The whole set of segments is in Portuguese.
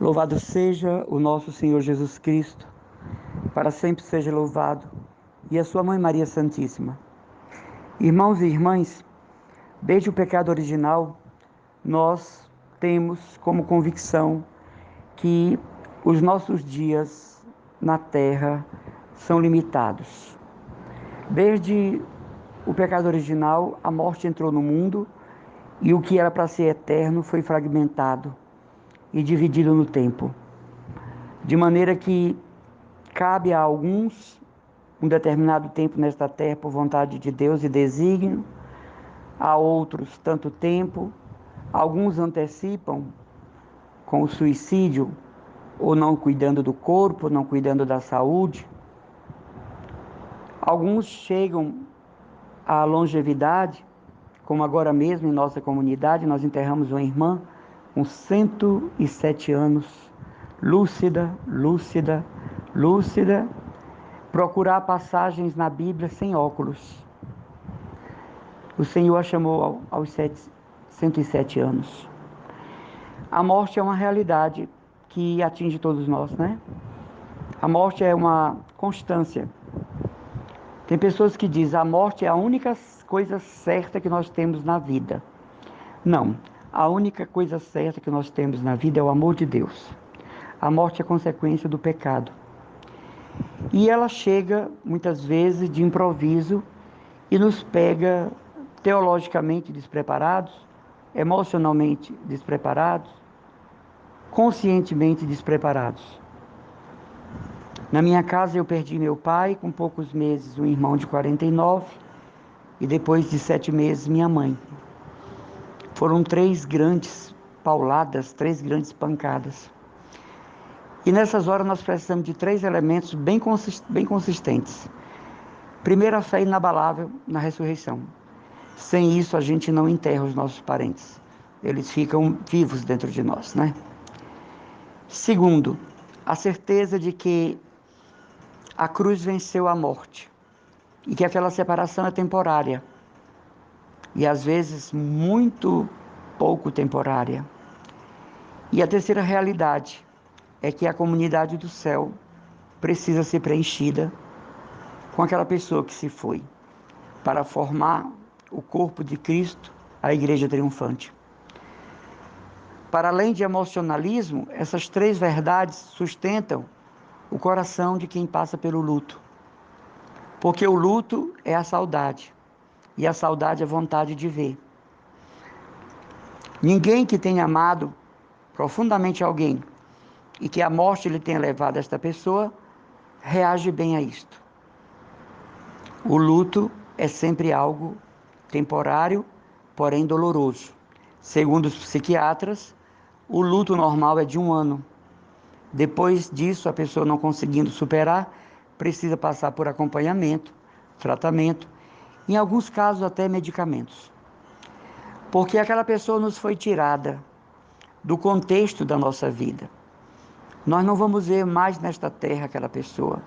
Louvado seja o nosso Senhor Jesus Cristo, para sempre seja louvado, e a sua Mãe Maria Santíssima. Irmãos e irmãs, desde o pecado original, nós temos como convicção que os nossos dias na terra são limitados. Desde o pecado original, a morte entrou no mundo e o que era para ser eterno foi fragmentado e dividido no tempo. De maneira que cabe a alguns um determinado tempo nesta terra por vontade de Deus e desígnio, a outros tanto tempo, alguns antecipam com o suicídio, ou não cuidando do corpo, não cuidando da saúde. Alguns chegam à longevidade, como agora mesmo em nossa comunidade, nós enterramos uma irmã com 107 anos, lúcida, procurar passagens na Bíblia sem óculos. O Senhor a chamou aos 107 anos. A morte é uma realidade que atinge todos nós, né? A morte é uma constância. Tem pessoas que dizem a morte é a única coisa certa que nós temos na vida. Não, a única coisa certa que nós temos na vida é o amor de Deus. A morte é consequência do pecado. E ela chega, muitas vezes, de improviso e nos pega teologicamente despreparados, emocionalmente despreparados, conscientemente despreparados. Na minha casa eu perdi meu pai, com poucos meses um irmão de 49 e depois de 7 meses minha mãe. Foram 3 grandes pauladas, 3 grandes pancadas. E nessas horas nós precisamos de 3 elementos bem consistentes. Primeiro, a fé inabalável na ressurreição. Sem isso a gente não enterra os nossos parentes. Eles ficam vivos dentro de nós, né? Segundo, a certeza de que a cruz venceu a morte e que aquela separação é temporária e às vezes muito pouco temporária. E a terceira realidade é que a comunidade do céu precisa ser preenchida com aquela pessoa que se foi para formar o corpo de Cristo, a igreja triunfante. Para além de emocionalismo, essas 3 verdades sustentam o coração de quem passa pelo luto. Porque o luto é a saudade, e a saudade é a vontade de ver. Ninguém que tenha amado profundamente alguém e que a morte lhe tenha levado esta pessoa, reage bem a isto. O luto é sempre algo temporário, porém doloroso. Segundo os psiquiatras, o luto normal é de 1 ano. Depois disso, a pessoa não conseguindo superar, precisa passar por acompanhamento, tratamento, em alguns casos até medicamentos. Porque aquela pessoa nos foi tirada do contexto da nossa vida. Nós não vamos ver mais nesta terra aquela pessoa.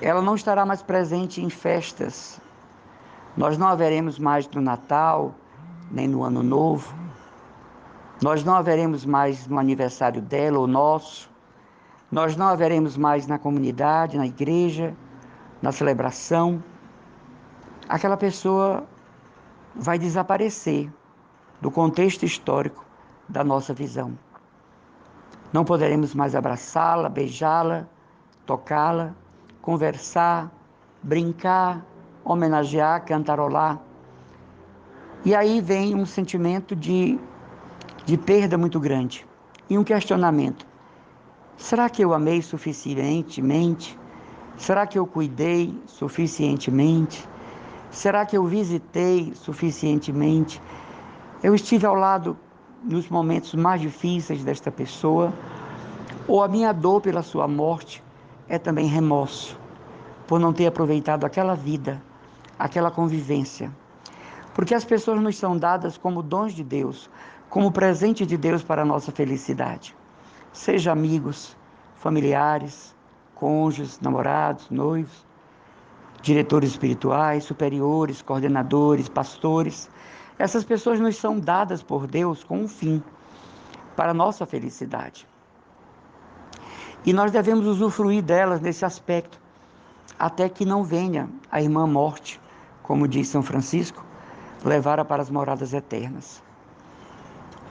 Ela não estará mais presente em festas. Nós não a veremos mais no Natal, nem no Ano Novo. Nós não a veremos mais no aniversário dela ou nosso. Nós não a veremos mais na comunidade, na igreja, na celebração. Aquela pessoa vai desaparecer do contexto histórico da nossa visão. Não poderemos mais abraçá-la, beijá-la, tocá-la, conversar, brincar, homenagear, cantarolar. E aí vem um sentimento de perda muito grande e um questionamento. Será que eu amei suficientemente? Será que eu cuidei suficientemente? Será que eu visitei suficientemente? Eu estive ao lado nos momentos mais difíceis desta pessoa? Ou a minha dor pela sua morte é também remorso, por não ter aproveitado aquela vida, aquela convivência? Porque as pessoas nos são dadas como dons de Deus, como presente de Deus para a nossa felicidade. Seja amigos, familiares, cônjuges, namorados, noivos, diretores espirituais, superiores, coordenadores, pastores. Essas pessoas nos são dadas por Deus com um fim, para a nossa felicidade. E nós devemos usufruir delas nesse aspecto, até que não venha a irmã morte, como diz São Francisco, levá-la para as moradas eternas.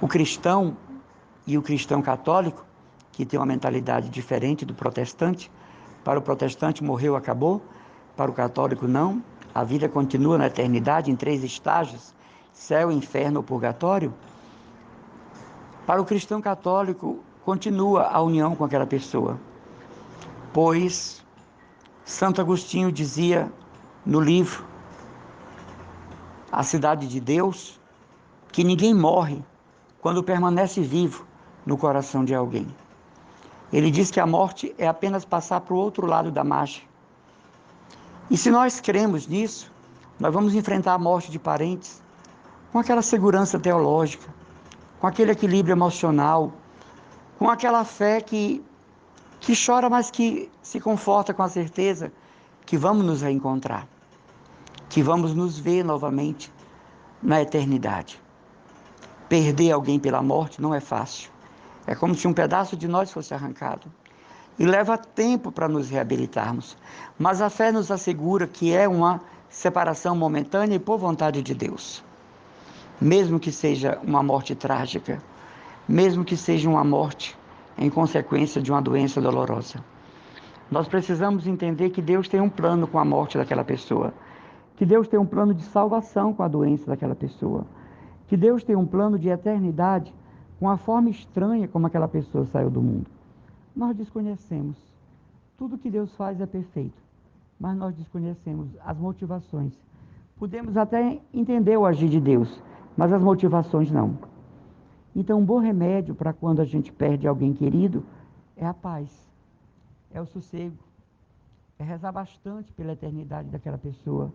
O cristão e o cristão católico, que tem uma mentalidade diferente do protestante, para o protestante morreu, acabou, para o católico não, a vida continua na eternidade em 3 estágios, céu, inferno ou purgatório. Para o cristão católico, continua a união com aquela pessoa, pois Santo Agostinho dizia no livro A Cidade de Deus, que ninguém morre quando permanece vivo no coração de alguém. Ele diz que a morte é apenas passar para o outro lado da margem. E se nós cremos nisso, nós vamos enfrentar a morte de parentes com aquela segurança teológica, com aquele equilíbrio emocional, com aquela fé que chora, mas que se conforta com a certeza que vamos nos reencontrar, que vamos nos ver novamente na eternidade. Perder alguém pela morte não é fácil. É como se um pedaço de nós fosse arrancado. E leva tempo para nos reabilitarmos. Mas a fé nos assegura que é uma separação momentânea e por vontade de Deus. Mesmo que seja uma morte trágica, mesmo que seja uma morte em consequência de uma doença dolorosa. Nós precisamos entender que Deus tem um plano com a morte daquela pessoa. Que Deus tem um plano de salvação com a doença daquela pessoa. Que Deus tem um plano de eternidade com a forma estranha como aquela pessoa saiu do mundo. Nós desconhecemos. Tudo que Deus faz é perfeito, mas nós desconhecemos as motivações. Podemos até entender o agir de Deus, mas as motivações não. Então, um bom remédio para quando a gente perde alguém querido é a paz, é o sossego, é rezar bastante pela eternidade daquela pessoa,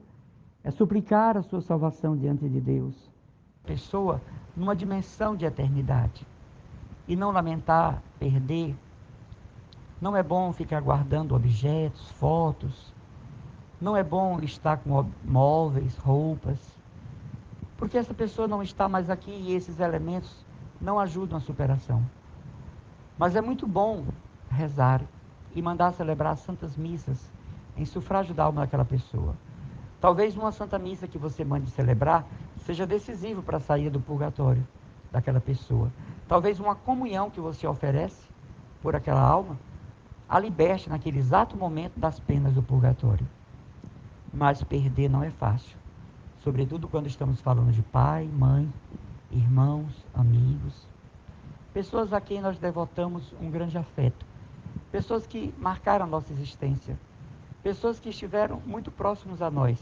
é suplicar a sua salvação diante de Deus. Pessoa numa dimensão de eternidade. E não lamentar, perder. Não é bom ficar guardando objetos, fotos. Não é bom estar com móveis, roupas. Porque essa pessoa não está mais aqui e esses elementos não ajudam a superação. Mas é muito bom rezar e mandar celebrar as santas missas em sufrágio da alma daquela pessoa. Talvez uma santa missa que você mande celebrar seja decisivo para a saída do purgatório daquela pessoa. Talvez uma comunhão que você oferece por aquela alma a liberte naquele exato momento das penas do purgatório. Mas perder não é fácil, sobretudo quando estamos falando de pai, mãe, irmãos, amigos, pessoas a quem nós devotamos um grande afeto, pessoas que marcaram a nossa existência, pessoas que estiveram muito próximos a nós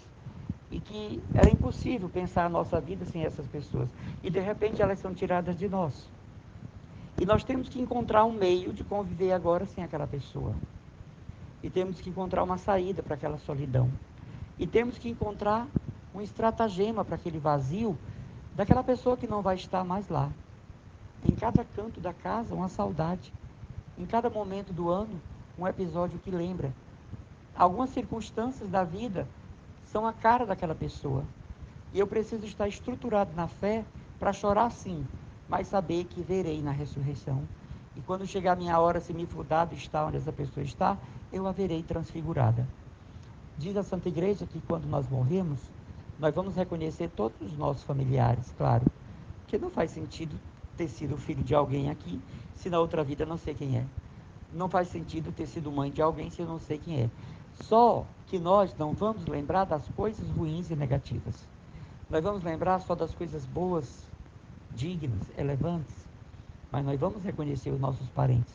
e que era impossível pensar a nossa vida sem essas pessoas. E de repente elas são tiradas de nós. E nós temos que encontrar um meio de conviver agora sem aquela pessoa. E temos que encontrar uma saída para aquela solidão. E temos que encontrar um estratagema para aquele vazio daquela pessoa que não vai estar mais lá. Em cada canto da casa, uma saudade. Em cada momento do ano, um episódio que lembra. Algumas circunstâncias da vida são a cara daquela pessoa. E eu preciso estar estruturado na fé para chorar sim, mas saber que verei na ressurreição. E quando chegar a minha hora, se me for dado estar onde essa pessoa está, eu a verei transfigurada. Diz a Santa Igreja que quando nós morremos, nós vamos reconhecer todos os nossos familiares, claro. Porque não faz sentido ter sido filho de alguém aqui, se na outra vida não sei quem é. Não faz sentido ter sido mãe de alguém se eu não sei quem é. Só que nós não vamos lembrar das coisas ruins e negativas. Nós vamos lembrar só das coisas boas, dignas, elevantes. Mas nós vamos reconhecer os nossos parentes.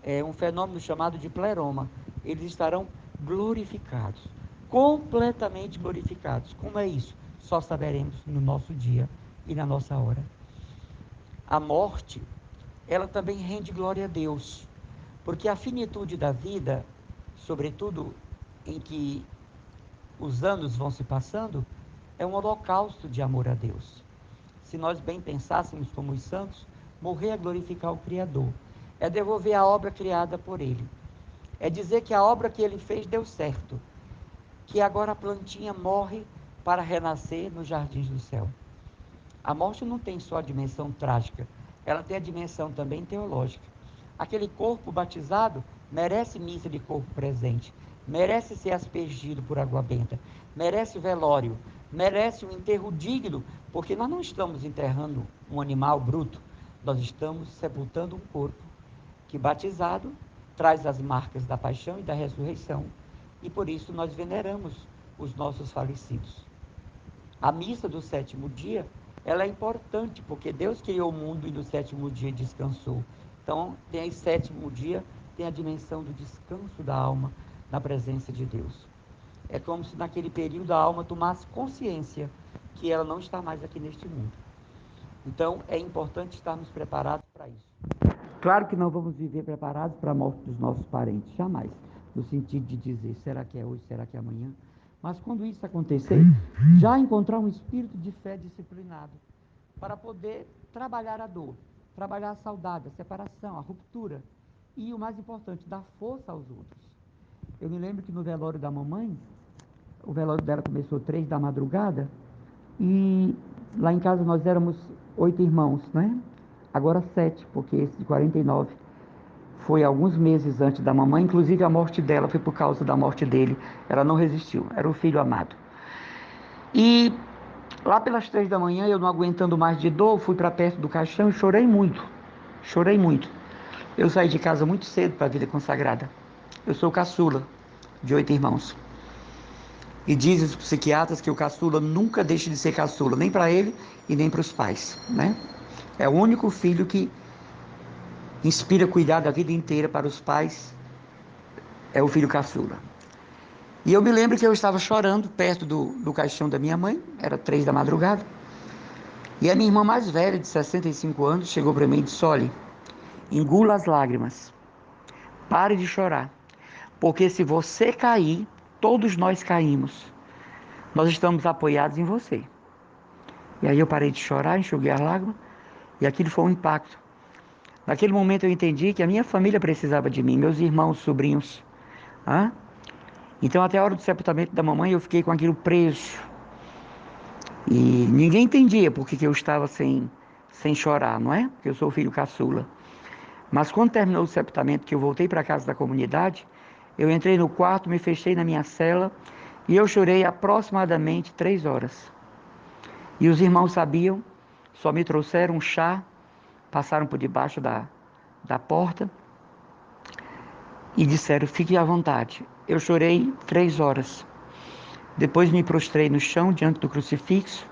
É um fenômeno chamado de pleroma. Eles estarão glorificados, completamente glorificados. Como é isso? Só saberemos no nosso dia e na nossa hora. A morte, ela também rende glória a Deus, porque a finitude da vida, sobretudo em que os anos vão se passando, é um holocausto de amor a Deus. Se nós bem pensássemos como os santos, morrer é glorificar o Criador, é devolver a obra criada por Ele, é dizer que a obra que Ele fez deu certo, que agora a plantinha morre para renascer nos jardins do céu. A morte não tem só a dimensão trágica, ela tem a dimensão também teológica. Aquele corpo batizado merece missa de corpo presente, merece ser aspergido por água benta, merece velório, merece um enterro digno, porque nós não estamos enterrando um animal bruto, nós estamos sepultando um corpo que, batizado, traz as marcas da paixão e da ressurreição, e por isso nós veneramos os nossos falecidos. A missa do sétimo dia, ela é importante, porque Deus criou o mundo e no sétimo dia descansou. Então, tem o sétimo dia, tem a dimensão do descanso da alma na presença de Deus. É como se naquele período a alma tomasse consciência que ela não está mais aqui neste mundo. Então, é importante estarmos preparados para isso. Claro que não vamos viver preparados para a morte dos nossos parentes, jamais. No sentido de dizer, será que é hoje, será que é amanhã? Mas quando isso acontecer, já encontrar um espírito de fé disciplinado para poder trabalhar a dor, trabalhar a saudade, a separação, a ruptura e, o mais importante, dar força aos outros. Eu me lembro que no velório da mamãe, o velório dela começou 3 da madrugada e lá em casa nós éramos 8 irmãos, né? Agora 7, porque esse de 49 foi alguns meses antes da mamãe, inclusive a morte dela foi por causa da morte dele. Ela não resistiu, era o filho amado. E lá pelas 3 da manhã, eu não aguentando mais de dor, fui para perto do caixão e chorei muito. Chorei muito. Eu saí de casa muito cedo para a vida consagrada. Eu sou caçula de 8 irmãos. E dizem os psiquiatras que o caçula nunca deixa de ser caçula, nem para ele e nem para os pais, né? É o único filho que inspira cuidado a vida inteira para os pais, é o filho caçula. E eu me lembro que eu estava chorando perto do caixão da minha mãe, era 3 da madrugada, e a minha irmã mais velha, de 65 anos, chegou para mim e disse, olha, engula as lágrimas, pare de chorar, porque se você cair, todos nós caímos, nós estamos apoiados em você. E aí eu parei de chorar, enxuguei as lágrimas, e aquilo foi um impacto. Naquele momento eu entendi que a minha família precisava de mim, meus irmãos, sobrinhos. Ah? Então até a hora do sepultamento da mamãe eu fiquei com aquilo preso. E ninguém entendia por que eu estava sem chorar, não é? Porque eu sou o filho caçula. Mas quando terminou o sepultamento, que eu voltei para a casa da comunidade, eu entrei no quarto, me fechei na minha cela e eu chorei aproximadamente 3 horas. E os irmãos sabiam, só me trouxeram um chá, passaram por debaixo da porta e disseram, fique à vontade. Eu chorei 3 horas. Depois me prostrei no chão, diante do crucifixo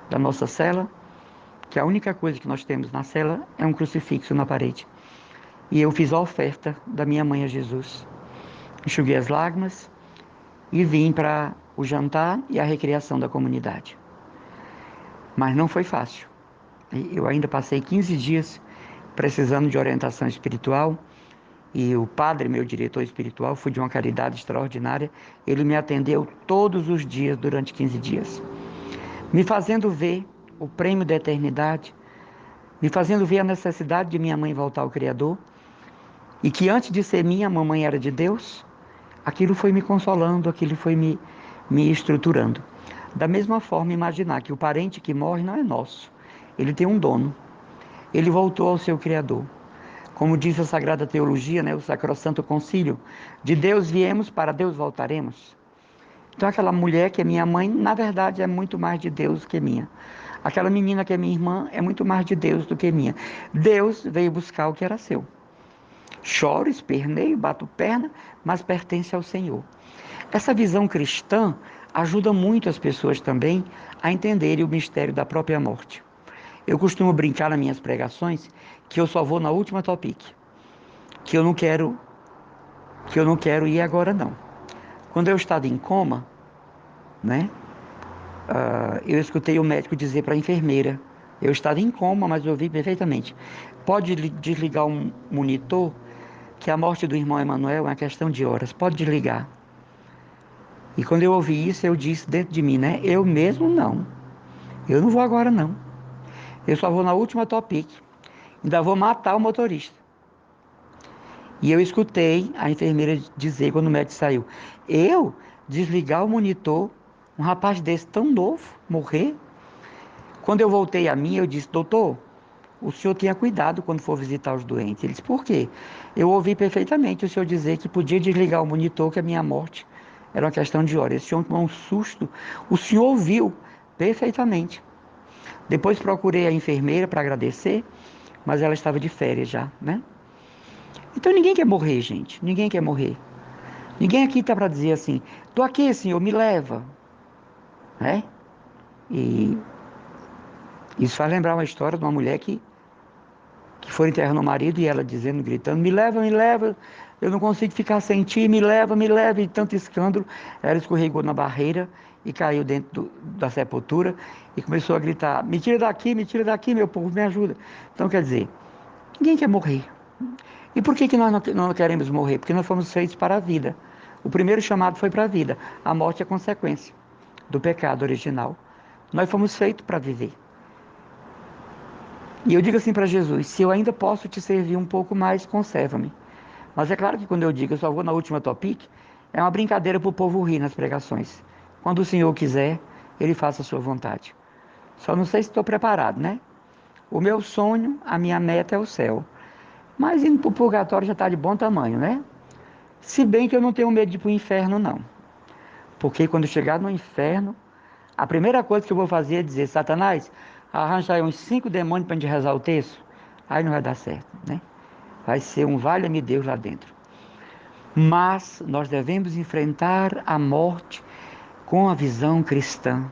da nossa cela, que a única coisa que nós temos na cela é um crucifixo na parede. E eu fiz a oferta da minha mãe a Jesus. Enxuguei as lágrimas e vim para o jantar e a recreação da comunidade. Mas não foi fácil. Eu ainda passei 15 dias precisando de orientação espiritual e o padre, meu diretor espiritual, foi de uma caridade extraordinária. Ele me atendeu todos os dias durante 15 dias, me fazendo ver o prêmio da eternidade, me fazendo ver a necessidade de minha mãe voltar ao Criador e que antes de ser minha, a mamãe era de Deus. Aquilo foi me consolando, aquilo foi me estruturando. Da mesma forma, imaginar que o parente que morre não é nosso, ele tem um dono, ele voltou ao seu Criador. Como diz a Sagrada Teologia, né, o Sacrosanto Concílio, de Deus viemos, para Deus voltaremos. Então aquela mulher que é minha mãe, na verdade é muito mais de Deus que minha. Aquela menina que é minha irmã é muito mais de Deus do que minha. Deus veio buscar o que era seu. Choro, esperneio, bato perna, mas pertence ao Senhor. Essa visão cristã ajuda muito as pessoas também a entenderem o mistério da própria morte. Eu costumo brincar nas minhas pregações que eu só vou na última topic, que eu não quero ir agora não. Quando eu estava em coma, né, eu escutei o médico dizer para a enfermeira, eu estava em coma, mas eu ouvi perfeitamente, pode desligar um monitor, que a morte do irmão Emanuel é uma questão de horas, pode desligar. E quando eu ouvi isso, eu disse dentro de mim, né, eu mesmo não, eu não vou agora não, eu só vou na última topic, ainda vou matar o motorista. E eu escutei a enfermeira dizer, quando o médico saiu, eu desligar o monitor, um rapaz desse tão novo, morrer? Quando eu voltei a mim, eu disse, doutor, o senhor tenha cuidado quando for visitar os doentes. Ele disse, por quê? Eu ouvi perfeitamente o senhor dizer que podia desligar o monitor, que a minha morte era uma questão de horas. Esse senhor tomou um susto. O senhor ouviu perfeitamente. Depois procurei a enfermeira para agradecer, mas ela estava de férias já, né? Então ninguém quer morrer, gente. Ninguém quer morrer. Ninguém aqui está para dizer assim, tô aqui, senhor, me leva, né? E isso faz lembrar uma história de uma mulher que foi enterrando o marido e ela dizendo, gritando, me leva, eu não consigo ficar sem ti, me leva, e tanto escândalo. Ela escorregou na barreira e caiu dentro da sepultura e começou a gritar, me tira daqui, meu povo, me ajuda. Então, quer dizer, ninguém quer morrer. E por que nós não queremos morrer? Porque nós fomos feitos para a vida. O primeiro chamado foi para a vida. A morte é consequência do pecado original. Nós fomos feitos para viver. E eu digo assim para Jesus, se eu ainda posso te servir um pouco mais, conserva-me. Mas é claro que quando eu digo, eu só vou na última topic, é uma brincadeira para o povo rir nas pregações. Quando o Senhor quiser, Ele faça a sua vontade. Só não sei se estou preparado, né? O meu sonho, a minha meta é o céu. Mas indo para o purgatório já está de bom tamanho, né? Se bem que eu não tenho medo de ir para o inferno, não. Porque quando chegar no inferno, a primeira coisa que eu vou fazer é dizer, Satanás, arranja aí uns 5 demônios para a gente rezar o texto. Aí não vai dar certo, né? Vai ser um valha-me Deus lá dentro. Mas nós devemos enfrentar a morte com a visão cristã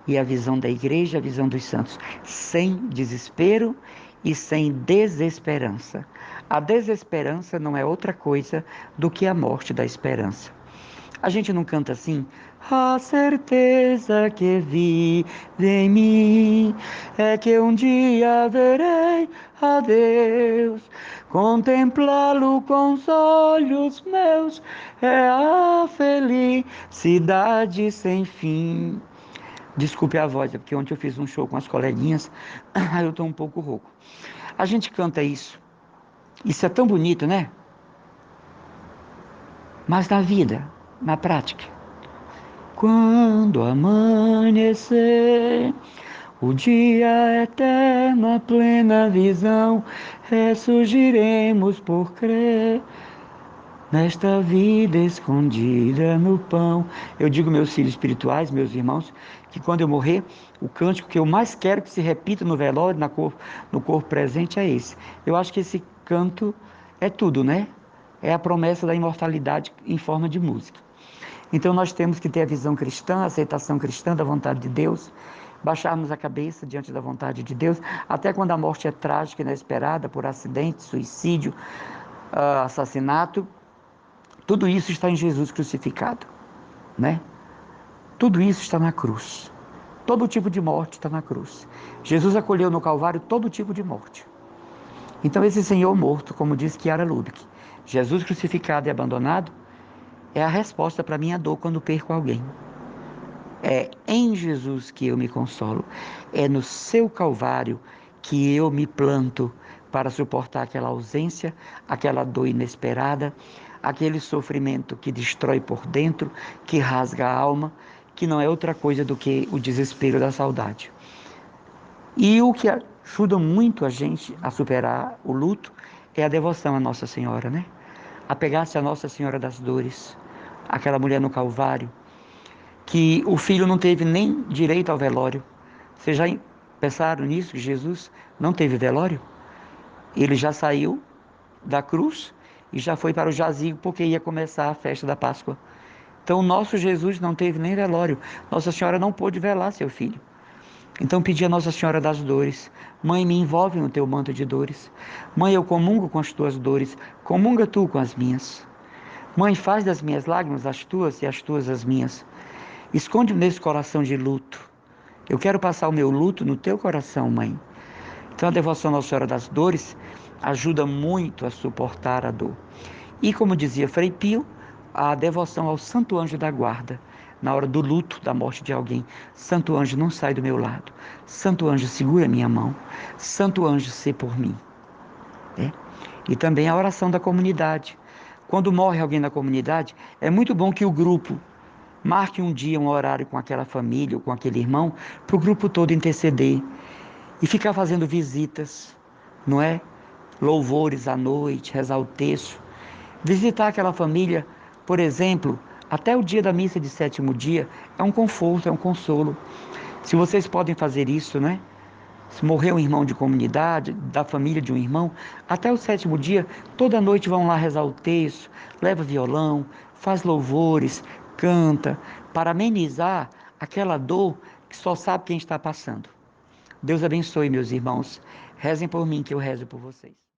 e a visão da igreja, a visão dos santos, sem desespero e sem desesperança. A desesperança não é outra coisa do que a morte da esperança. A gente não canta assim? A certeza que vive em mim é que um dia verei a Deus, contemplá-lo com os olhos meus é a felicidade sem fim. Desculpe a voz, é porque ontem eu fiz um show com as coleguinhas, aí eu estou um pouco rouco. A gente canta isso. Isso é tão bonito, né? Mas na vida, na prática, quando amanhecer, o dia eterno, a plena visão, ressurgiremos por crer nesta vida escondida no pão. Eu digo meus filhos espirituais, meus irmãos, que quando eu morrer, o cântico que eu mais quero que se repita no velório, no corpo presente, é esse. Eu acho que esse canto é tudo, né? É a promessa da imortalidade em forma de música. Então nós temos que ter a visão cristã, a aceitação cristã da vontade de Deus, baixarmos a cabeça diante da vontade de Deus, até quando a morte é trágica e inesperada, por acidente, suicídio, assassinato, tudo isso está em Jesus crucificado, né? Tudo isso está na cruz. Todo tipo de morte está na cruz. Jesus acolheu no Calvário todo tipo de morte. Então esse Senhor morto, como diz Chiara Lubick, Jesus crucificado e abandonado, é a resposta para a minha dor quando perco alguém. É em Jesus que eu me consolo. É no seu Calvário que eu me planto para suportar aquela ausência, aquela dor inesperada, aquele sofrimento que destrói por dentro, que rasga a alma, que não é outra coisa do que o desespero da saudade. E o que ajuda muito a gente a superar o luto é a devoção à Nossa Senhora, né? Apegar-se a Nossa Senhora das Dores, aquela mulher no Calvário, que o filho não teve nem direito ao velório. Vocês já pensaram nisso, que Jesus não teve velório? Ele já saiu da cruz e já foi para o jazigo porque ia começar a festa da Páscoa. Então, o nosso Jesus não teve nem velório. Nossa Senhora não pôde velar seu filho. Então, pedi a Nossa Senhora das Dores: Mãe, me envolve no teu manto de dores. Mãe, eu comungo com as tuas dores. Comunga tu com as minhas. Mãe, faz das minhas lágrimas as tuas e as tuas as minhas. Esconde-me nesse coração de luto. Eu quero passar o meu luto no teu coração, mãe. Então a devoção à Nossa Senhora das Dores ajuda muito a suportar a dor. E como dizia Frei Pio, a devoção ao Santo Anjo da Guarda, na hora do luto, da morte de alguém. Santo Anjo, não sai do meu lado. Santo Anjo, segura minha mão. Santo Anjo, sê por mim. É? E também a oração da comunidade. Quando morre alguém na comunidade, é muito bom que o grupo marque um dia, um horário com aquela família ou com aquele irmão, para o grupo todo interceder e ficar fazendo visitas. não é? Louvores à noite, rezar o terço. Visitar aquela família, por exemplo, até o dia da missa de sétimo dia, é um conforto, é um consolo. Se vocês podem fazer isso, né? Se morrer um irmão de comunidade, da família de um irmão, até o sétimo dia, toda noite vão lá rezar o terço, leva violão, faz louvores, canta, para amenizar aquela dor que só sabe quem está passando. Deus abençoe, meus irmãos. Rezem por mim, que eu rezo por vocês.